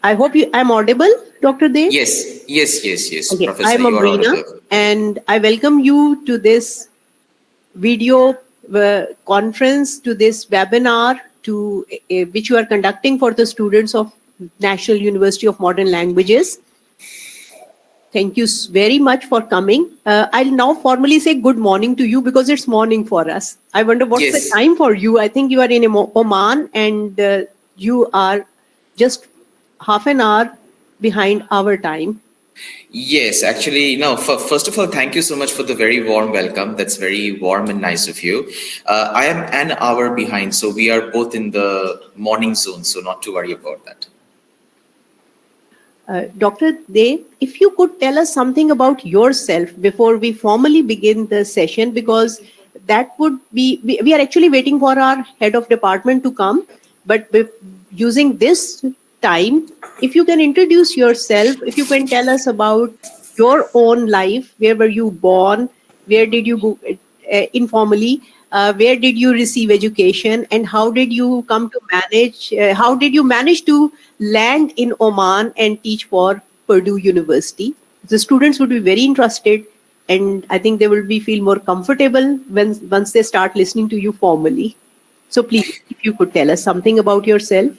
I hope I'm audible, Dr. Dey. Yes, Okay, Professor, I'm you are Abrina, audible. and I welcome you to this video conference, to this webinar, to which you are conducting for the students of National University of Modern Languages. Thank you very much for coming. I'll now formally say good morning to you because it's morning for us. I wonder what's the Yes, time for you. I think you are in Oman, and you are just half an hour behind our time. yes, actually, no, first of all, thank you so much for the very warm welcome. That's very warm and nice of you. I am an hour behind, so we are both in the morning zone, so not to worry about that. Dr. Dey, if you could tell us something about yourself before we formally begin the session, because that would be, we are actually waiting for our head of department to come, but using this time, if you can introduce yourself, if you can tell us about your own life, where were you born, where did you go informally, where did you receive education, and how did you come to manage, how did you manage to land in Oman and teach for Purdue University? The students would be very interested, and I think they will be feel more comfortable when once they start listening to you formally. So please, if you could tell us something about yourself.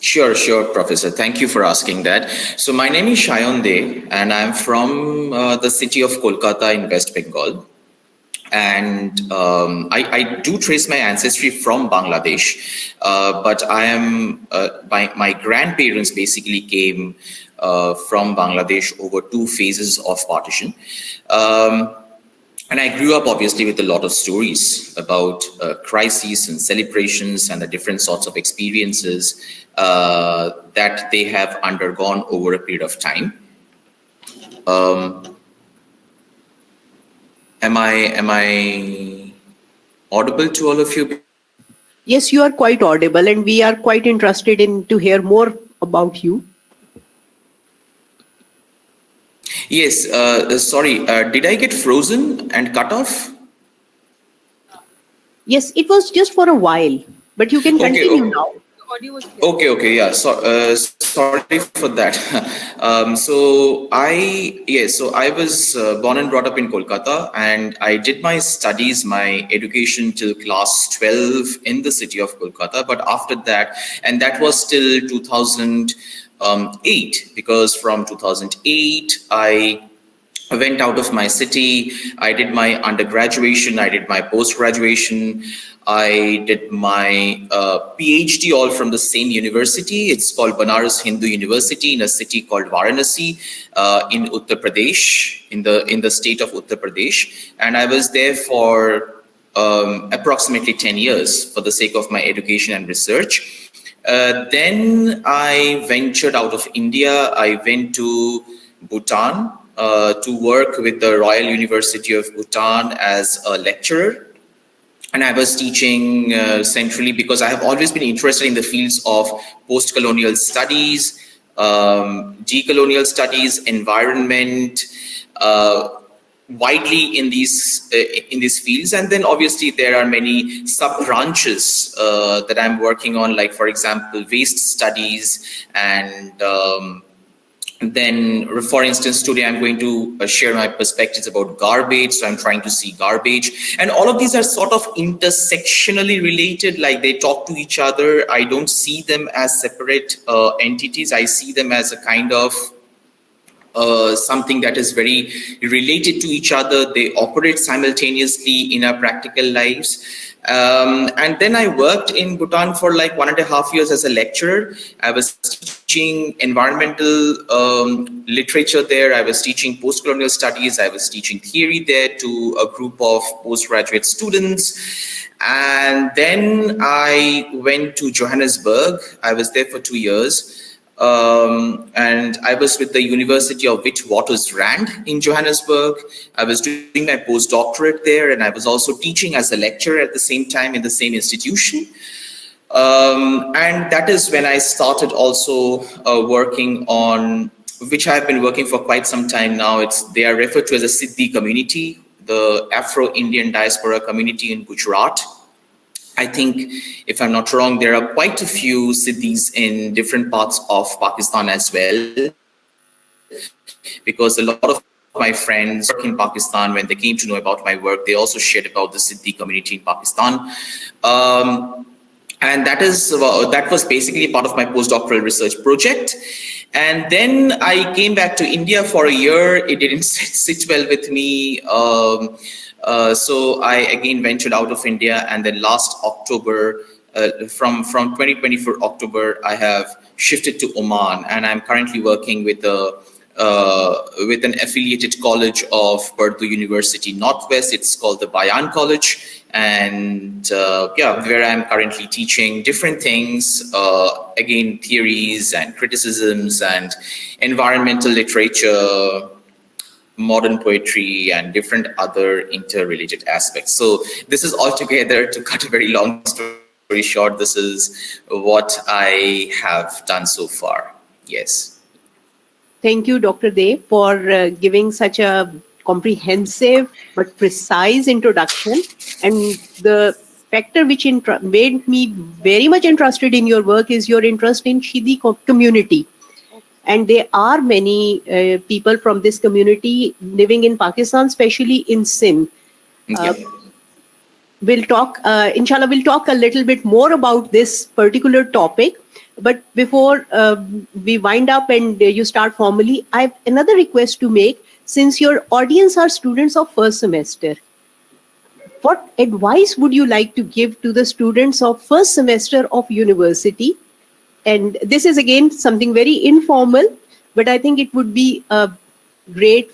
Sure, Professor. Thank you for asking that. So my name is Sayan Dey, and I'm from the city of Kolkata in West Bengal. And I do trace my ancestry from Bangladesh, but I am my grandparents basically came from Bangladesh over two phases of partition. And I grew up obviously with a lot of stories about crises and celebrations and the different sorts of experiences that they have undergone over a period of time. Am I audible to all of you? Yes, you are quite audible, and we are quite interested in to hear more about you. Yes, sorry, did I get frozen and cut off? Yes, it was just for a while, but you can Okay, continue now. okay, yeah. Sorry for that. So I was born and brought up in Kolkata, and I did my studies, my education till class 12 in the city of Kolkata. But after that, and that was till 2008, because from 2008 I went out of my city. I did my undergraduation. I did my post-graduation. I did my PhD all from the same university. It's called Banaras Hindu University in a city called Varanasi in Uttar Pradesh, in the state of Uttar Pradesh. And I was there for approximately 10 years for the sake of my education and research. Then I ventured out of India. I went to Bhutan to work with the Royal University of Bhutan as a lecturer. And I was teaching centrally because I have always been interested in the fields of post-colonial studies, decolonial studies, environment, widely in these fields. And then obviously there are many sub branches that I'm working on, like for example waste studies, and then, for instance, today I'm going to share my perspectives about garbage. So I'm trying to see garbage. And all of these are sort of intersectionally related, like they talk to each other. I don't see them as separate entities. I see them as a kind of something that is very related to each other. They operate simultaneously in our practical lives. And then I worked in Bhutan for like 1.5 years as a lecturer. I was teaching environmental literature there. I was teaching post-colonial studies. I was teaching theory there to a group of postgraduate students. And then I went to Johannesburg. I was there for 2 years. And I was with the University of Witwatersrand in Johannesburg. I was doing my postdoctorate there, and I was also teaching as a lecturer at the same time in the same institution. And that is when I started also working on, which I have been working for quite some time now. They are referred to as a Siddhi community, the Afro-Indian diaspora community in Gujarat. I think, if I'm not wrong, there are quite a few Siddhis in different parts of Pakistan as well, because a lot of my friends work in Pakistan. When they came to know about my work, they also shared about the Siddhi community in Pakistan. Um, and that was basically part of my postdoctoral research project. And then I came back to India for a year. It didn't sit well with me. So I again ventured out of India, and then last October, from 2024 October, I have shifted to Oman, and I'm currently working with an affiliated college of Purdue University Northwest. It's called the Bayan College, and yeah, where I'm currently teaching different things, again, theories and criticisms and environmental literature, modern poetry, and different other interrelated aspects. So this is altogether, to cut a very long story short, this is what I have done so far. Yes. Thank you, Dr. Dey, for giving such a comprehensive but precise introduction. And the factor which made me very much interested in your work is your interest in Shidi community. And there are many people from this community living in Pakistan, especially in Sindh. Yeah. We'll talk, inshallah, we'll talk a little bit more about this particular topic. But before we wind up and you start formally, I have another request to make. Since your audience are students of first semester, what advice would you like to give to the students of first semester of university? And this is again something very informal, but I think it would be a great